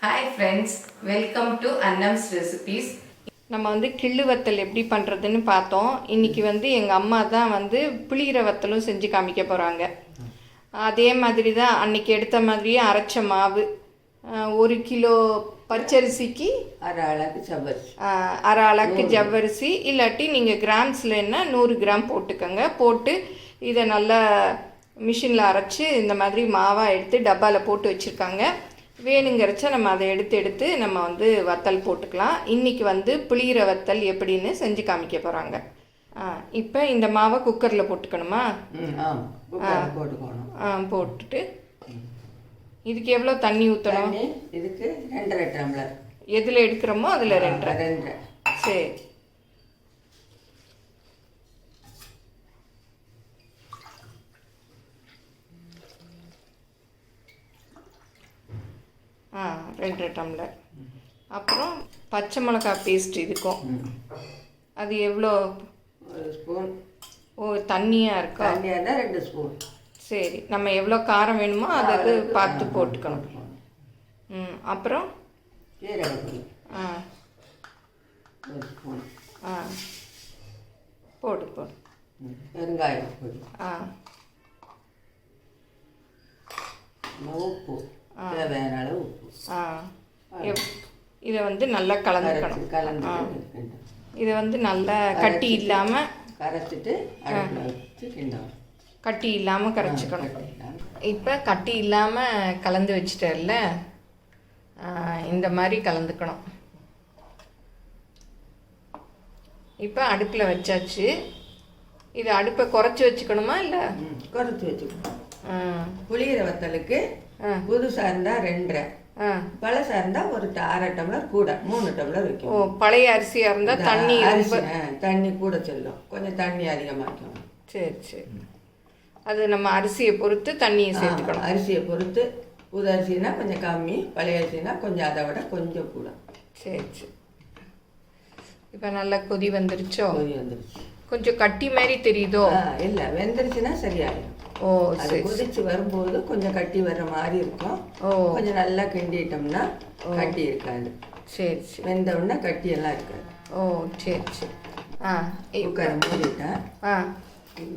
Hi friends, welcome to Annam's Recipes. நம்ம வந்து கிள்ளு வத்தல் எப்படி பண்ணுறதுன்னு பார்த்தோம். இன்றைக்கி வந்து எங்கள் அம்மா தான் வந்து புளிகிற வத்தலும் செஞ்சு காமிக்க போகிறாங்க. அதே மாதிரி தான் அன்றைக்கி எடுத்த மாதிரியே அரைச்ச மாவு 1 கிலோ பச்சரிசிக்கு அரை அளவுக்கு ஜவ்வரிசி, இல்லாட்டி நீங்கள் கிராம்ஸ்லன்னா 100 கிராம் போட்டுக்கோங்க. போட்டு இதை நல்லா மிஷினில் அரைச்சி இந்த மாதிரி மாவாக எடுத்து டப்பாவில் போட்டு வச்சுருக்காங்க. வேணுங்கிறச்ச நம்ம அதை எடுத்து நம்ம வந்து வத்தல் போட்டுக்கலாம். இன்றைக்கி வந்து புளிகிற வத்தல் எப்படின்னு செஞ்சு காமிக்க போகிறாங்க. இப்போ இந்த மாவை குக்கரில் போட்டுக்கணுமா? போட்டுட்டு இதுக்கு எவ்வளோ தண்ணி ஊற்றணும்? இதுக்கு 2.5 டம்ளர். எதில் எடுக்கிறோமோ அதில் 2.5. சரி, ஆ 2 டம்ளர். அப்புறம் பச்சை மிளகாய் பேஸ்ட் இதுக்கும் அது எவ்வளோ? 1 ஸ்பூன். ஓ, தண்ணியாக இருக்கா? தண்ணியாக தான் 2 ஸ்பூன். சரி, நம்ம எவ்வளோ காரம் வேணுமோ அதை பார்த்து போட்டுக்கணும். அப்புறம் சீரகம் 1 ஸ்பூன். போடு. வெங்காயம் உப்பு, தேவையான அளவு உப்பு. இதை வந்து நல்லா கலந்துக்கணும். இதை வந்து நல்லா கட்டி இல்லாமல் கரைச்சிட்டு வச்சு கிண்டணும். கட்டி இல்லாமல் கரைச்சிக்கணும். இப்போ கட்டி இல்லாமல் கலந்து வச்சிட்டல, இந்த மாதிரி கலந்துக்கணும். இப்போ அடுப்பில் வச்சாச்சு. இது அடுப்பை குறைச்சி வச்சுக்கணுமா இல்லை? குறைச்சி வச்சுக்கணும். புளிகிற வத்தலுக்கு புதுசாக இருந்தால் 2.5, பழசாக இருந்தால் ஒரு 1/2 டம்ளர் கூட 3 டம்ளர் வைக்கும். ஓ, பழைய அரிசியாக இருந்தால் தண்ணி கூட செல்லும், கொஞ்சம் தண்ணி அதிகமாக்கும். சரி, அது நம்ம அரிசியை பொறுத்து தண்ணியை சேர்த்துக்கணும். அரிசியை பொறுத்து புது அரிசினா கொஞ்சம் கம்மி, பழைய அரிசினா கொஞ்சம் அதை விட கொஞ்சம் கூட. சரி. இப்போ நல்லா கொதி வந்துருச்சோ? கொதி வந்துருச்சு. கொஞ்சம் கட்டி மாதிரி தெரியுதோ? இல்லை, வெந்துருச்சுன்னா சரியாயிடும். ஓ, அது கொதிச்சு வரும்போது கொஞ்சம் கட்டி வர்ற மாதிரி இருக்கும். கொஞ்சம் நல்லா கிண்டிட்டோம்னா கட்டி இருக்காது. சரி. வெந்தவுடனே கட்டி எல்லாம் இருக்காது. ஓ, சரி. குக்கரை மூடிட்டேன்.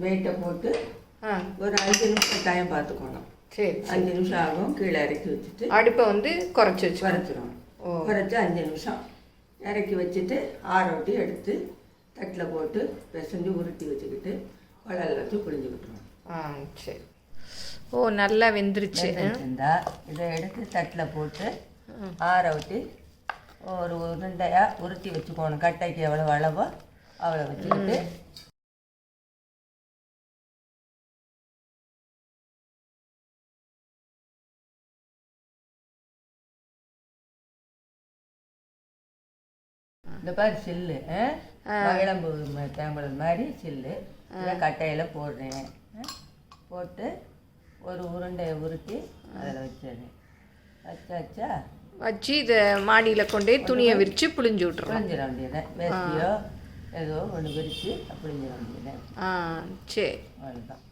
வெயிட்டை போட்டு ஒரு 5 நிமிஷம் டைம் பார்த்துக்கணும். சரி, 5 நிமிஷம் ஆகும். கீழே இறக்கி வச்சுட்டு அடுப்பை வந்து குறைச்சிடும். குறைச்சி 5 நிமிஷம் இறக்கி வச்சுட்டு ஆரோட்டி எடுத்து தட்டில் போட்டு பிசைஞ்சு உருட்டி வச்சுக்கிட்டு குழல் வச்சு புளிஞ்சு விட்டுருவோம். சரி. ஓ, நல்லா வெந்துருச்சு. இதை எடுத்து தட்டில் போட்டு ஆரோட்டி ஒரு உருண்டையாக உருட்டி வச்சுக்கணும். கட்டைக்கு எவ்வளோ அளவோ அவ்வளோ வச்சுக்கிட்டு இந்த மாதிரி சில்லு மகிழம்பு தேம்பளம் மாதிரி சில்லு இதை கட்டையில் போடுறேன். போட்டு ஒரு உருண்டையை உருட்டி அதில் வச்சிடுறேன். வச்சு இதை மாடியில் கொண்டு துணியை விரித்து புளிஞ்சு விட்ருவோம். புளிஞ்சிட வேண்டியதான். வேஸ்டியோ ஏதோ ஒன்று விரித்து புளிஞ்சிட வேண்டியதான். சரி, அவ்வளோதான்.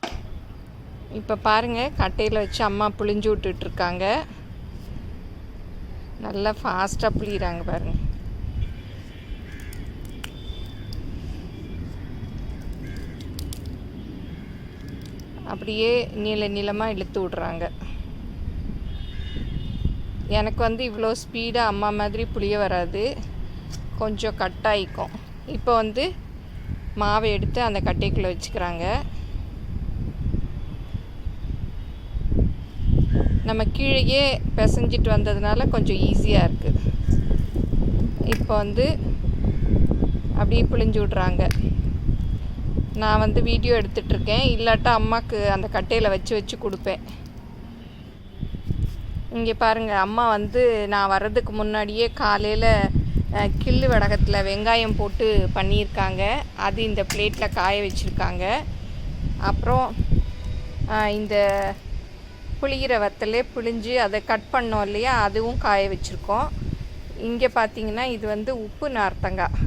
இப்போ பாருங்கள், கட்டையில் வச்சு அம்மா புளிஞ்சு விட்டுட்ருக்காங்க. நல்லா ஃபாஸ்ட்டாக புளிகிறாங்க பாருங்கள். அப்படியே நீளமாக இழுத்து விட்றாங்க. எனக்கு வந்து இவ்வளோ ஸ்பீடாக அம்மா மாதிரி புளிய வராது, கொஞ்சம் கட்டாயிக்கும். இப்போ வந்து மாவை எடுத்து அந்த கட்டைக்குள்ளே வச்சுக்கிறாங்க. நம்ம கீழேயே பிசைஞ்சிட்டு வந்ததுனால கொஞ்சம் ஈஸியாக இருக்குது. இப்போ வந்து அப்படியே புளிஞ்சு விட்றாங்க. நான் வந்து வீடியோ எடுத்துகிட்ருக்கேன், இல்லாட்டா அம்மாவுக்கு அந்த கட்டையில் வச்சு கொடுப்பேன். இங்கே பாருங்கள், அம்மா வந்து நான் வர்றதுக்கு முன்னாடியே காலையில் கிள்ளு வடகத்தில் வெங்காயம் போட்டு பண்ணியிருக்காங்க. அது இந்த பிளேட்டில் காய வச்சுருக்காங்க. அப்புறம் இந்த புளிகிற வத்தலே புளிஞ்சு அதை கட் பண்ணோம் இல்லையா, அதுவும் காய வச்சுருக்கோம். இங்கே பார்த்தீங்கன்னா இது வந்து உப்பு நார்த்தங்காய்.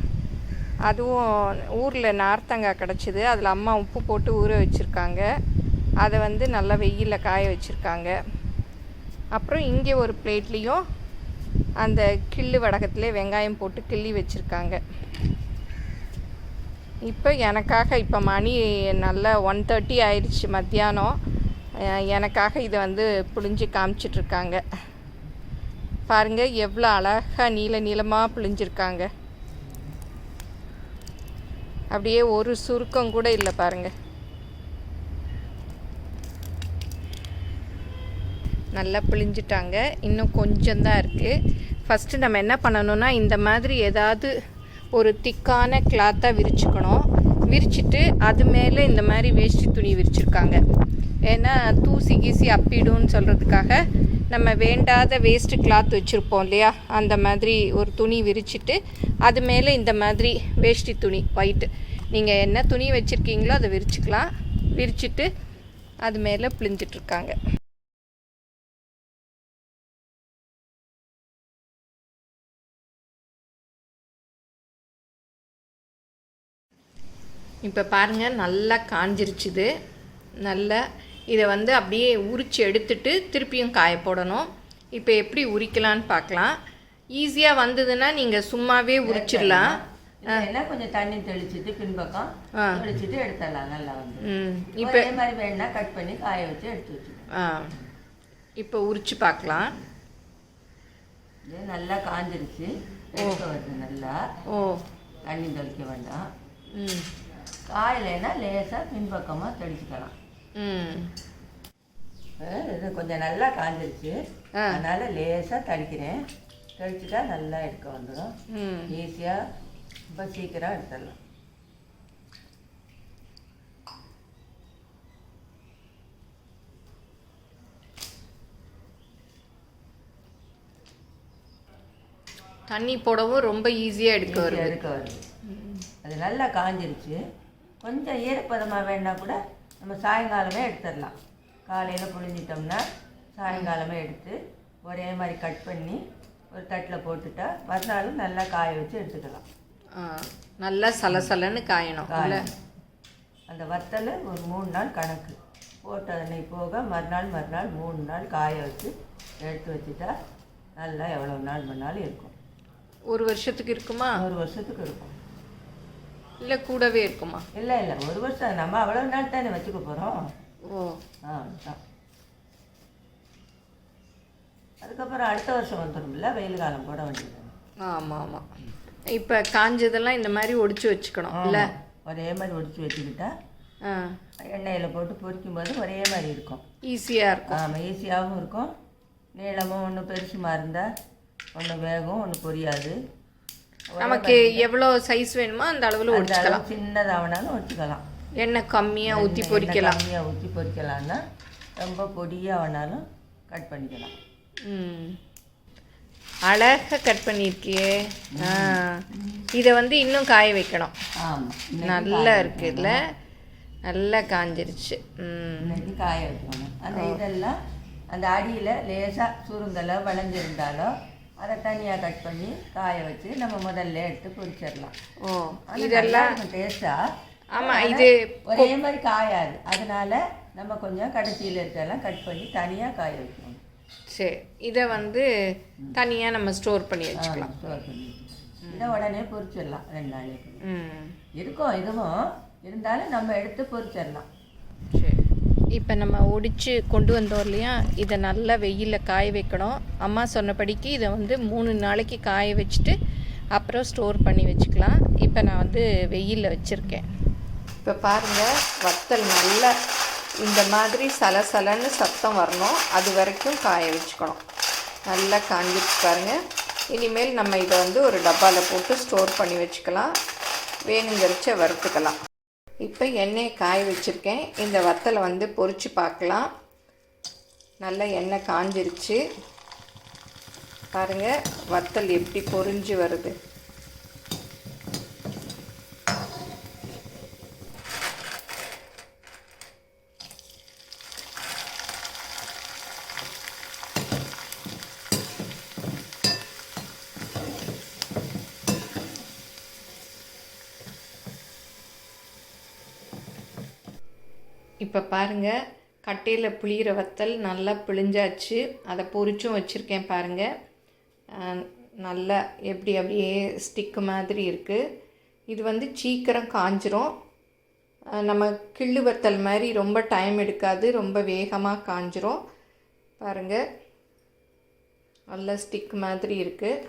அதுவும் ஊரில் நார்த்தங்காய் கிடச்சிது, அதில் அம்மா உப்பு போட்டு ஊற வச்சுருக்காங்க. அதை வந்து நல்லா வெயிலில் காய வச்சுருக்காங்க. அப்புறம் இங்கே ஒரு பிளேட்லேயும் அந்த கிள்ளு வடகத்திலே வெங்காயம் போட்டு கிள்ளி வச்சுருக்காங்க. இப்போ எனக்காக இப்போ மணி நல்லா 1:30 ஆயிடுச்சு மத்தியானம். எனக்காக இதை வந்து புழிஞ்சு காமிச்சிட்ருக்காங்க. பாருங்கள் எவ்வளோ அழகாக நீளமாக புழிஞ்சிருக்காங்க. அப்படியே ஒரு சுருக்கம் கூட இல்லை பாருங்கள். நல்லா பிழிஞ்சிட்டாங்க. இன்னும் கொஞ்சம்தான் இருக்குது. ஃபஸ்ட்டு நம்ம என்ன பண்ணணும்னா இந்த மாதிரி ஏதாவது ஒரு திக்கான கிளாத்தாக விரிச்சுக்கணும். விரிச்சிட்டு அது மேலே இந்த மாதிரி வேஷ்டி துணி விரிச்சிருக்காங்க. ஏன்னா தூசி கீசி அப்பிடும்னு சொல்கிறதுக்காக நம்ம வேண்டாத வேஸ்ட்டு கிளாத் வச்சுருப்போம் இல்லையா, அந்த மாதிரி ஒரு துணி விரிச்சிட்டு அது மேலே இந்த மாதிரி வேஷ்டி துணி ஒயிட்டு நீங்கள் என்ன துணி வச்சுருக்கீங்களோ அதை விரிச்சிக்கலாம். விரிச்சிட்டு அது மேலே பிழிஞ்சிட்ருக்காங்க. இப்போ பாருங்கள் நல்லா காஞ்சிருச்சுது. நல்லா இதை வந்து அப்படியே உரித்து எடுத்துட்டு திருப்பியும் காய போடணும். இப்போ எப்படி உரிக்கலான்னு பார்க்கலாம். ஈஸியாக வந்ததுன்னா நீங்கள் சும்மாவே உரிச்சிடலாம். எல்லாம் கொஞ்சம் தண்ணி தெளிச்சுட்டு பின்பக்கம் தெளிச்சுட்டு எடுத்துடலாம். நல்லா வந்து இப்போ இதே மாதிரி வேணுன்னா கட் பண்ணி காய வச்சு எடுத்து வச்சுக்கலாம். இப்போ உரிச்சு பார்க்கலாம். இது நல்லா காஞ்சிருச்சு. எடுக்க வருது நல்லா. தண்ணி தெளிக்க வேண்டாம். காயிலனா லேசாக பின்பக்கமாக தெளிச்சுக்கலாம். இது கொஞ்சம் நல்லா காஞ்சிருச்சு. அதனால் லேசாக தெளிக்கிறேன். தெளிச்சுட்டா நல்லா எடுக்க வந்துடும். ஈஸியாக ரொம்ப சீக்கிரம் எடுத்துடலாம். தண்ணி போடவும் ரொம்ப ஈஸியாக எடுக்க வருது. அது நல்லா காஞ்சிருச்சு. கொஞ்சம் ஈரப்பதமாக வேணா கூட நம்ம சாயங்காலமே எடுத்துடலாம். காலையில் புழிஞ்சிட்டோம்னா சாயங்காலமே எடுத்து ஒரே மாதிரி கட் பண்ணி ஒரு தட்டில் போட்டுட்டா மறுநாளும் நல்லா காய வச்சு எடுத்துக்கலாம். நல்லா சலசலன்னு காயணும். அந்த வத்தல் ஒரு 3 நாள் கணக்கு போட்டு அதனை போக மறுநாள் 3 நாள் காய வச்சு எடுத்து வச்சுட்டா நல்லா எவ்வளோ நாள் பண்ணாலும் இருக்கும். ஒரு வருஷத்துக்கு இருக்குமா? ஒரு வருஷத்துக்கு இருக்கும். இல்லை கூடவே இருக்குமா? இல்லை ஒரு வருஷம். நம்ம அவ்வளோ நாள் தானே வச்சுக்க போகிறோம். அதுக்கப்புறம் அடுத்த வருஷம் வந்துடும்ல, வெயில் காலம் போட வேண்டியது. ஆமாம். இப்போ காஞ்சதெல்லாம் இந்த மாதிரி ஒடிச்சு வச்சுக்கணும் இல்லை? ஒரே மாதிரி ஒடிச்சு வச்சுக்கிட்டா எண்ணெயில் போட்டு பொரிக்கும் போது ஒரே மாதிரி இருக்கும். ஈஸியாக இருக்கும். ஆமாம், ஈஸியாகவும் இருக்கும். நீளமும் ஒன்று பெருசுமா இருந்தால் ஒன்று வேகும், ஒன்று பொரியாது. நமக்கு எவ்வளோ சைஸ் வேணுமோ அந்த அளவில் ஒடிச்சுக்கலாம். சின்னதாகனாலும் ஒடிச்சுக்கலாம். எண்ணெய் கம்மியாக ஊற்றி பொரிக்கலாம். கம்மியாக ஊற்றி பொரிக்கலாம்னா ரொம்ப பொடியாக வேணாலும் கட் பண்ணிக்கலாம். அழகாக கட் பண்ணியிருக்கியே. இதை வந்து இன்னும் காய வைக்கணும். ஆமாம், நல்லா இருக்குல்ல, நல்லா காஞ்சிருச்சு. காய வைக்கணும். அந்த இதெல்லாம் அந்த அடியில் லேசாக சுருங்கலை வளைஞ்சிருந்தாலும் அதை தனியாக கட் பண்ணி காய வச்சு நம்ம முதல்ல எடுத்து பொரிச்சிடலாம். இதெல்லாம் டேஸ்ட்டாக. ஆமாம், இது ஒரே மாதிரி காயாது. அதனால நம்ம கொஞ்சம் கடைசியில் இருக்கெல்லாம் கட் பண்ணி தனியாக காய வைக்கணும். சரி, இதை வந்து தனியாக நம்ம ஸ்டோர் பண்ணி வச்சுக்கலாம். இதை உடனே பொரிச்சிடலாம். 2 நாளைக்கு இருக்கும். இதுவும் இருந்தாலும் நம்ம எடுத்து பொரிச்சிடலாம். சரி, இப்போ நம்ம ஒடிச்சு கொண்டு வந்தோம் இல்லையா, இதை நல்லா வெயிலில் காய வைக்கணும். அம்மா சொன்னபடிக்கு இதை வந்து 3 நாளைக்கு காய வச்சுட்டு அப்புறம் ஸ்டோர் பண்ணி வச்சுக்கலாம். இப்போ நான் வந்து வெயிலில் வச்சுருக்கேன். இப்போ பாருங்கள், வத்தல் நல்லா இந்த மாதிரி சலசலன்னு சத்தம் வரணும், அது வரைக்கும் காய வச்சுக்கணும். நல்லா காஞ்சிட்டு பாருங்கள். இனிமேல் நம்ம இதை வந்து ஒரு டப்பாவில் போட்டு ஸ்டோர் பண்ணி வச்சுக்கலாம். வேணுங்கிறச்ச வறுத்துக்கலாம். இப்போ எண்ணெயை காய வச்சுருக்கேன். இந்த வத்தலை வந்து பொரித்து பார்க்கலாம். நல்லா எண்ணெய் காஞ்சிருச்சு பாருங்கள். வத்தல் எப்படி பொரிஞ்சு வருது. இப்போ பாருங்கள், கட்டையில் புளிகிற வத்தல் நல்லா பிழிஞ்சாச்சு. அதை பொரிச்சும் வச்சுருக்கேன் பாருங்கள். நல்லா எப்படி அப்படியே ஸ்டிக்கு மாதிரி இருக்குது. இது வந்து சீக்கிரம் காஞ்சிரும். நம்ம கிள்ளு வத்தல் மாதிரி ரொம்ப டைம் எடுக்காது, ரொம்ப வேகமாக காஞ்சிரும். பாருங்கள், நல்ல ஸ்டிக் மாதிரி இருக்குது.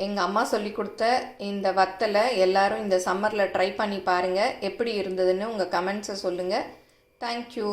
எங்கள் அம்மா சொல்லி கொடுத்த இந்த வத்தலை எல்லோரும் இந்த சம்மரில் ட்ரை பண்ணி பாருங்கள். எப்படி இருந்ததுன்னு உங்கள் கமெண்ட்ஸை சொல்லுங்கள். தேங்க்யூ.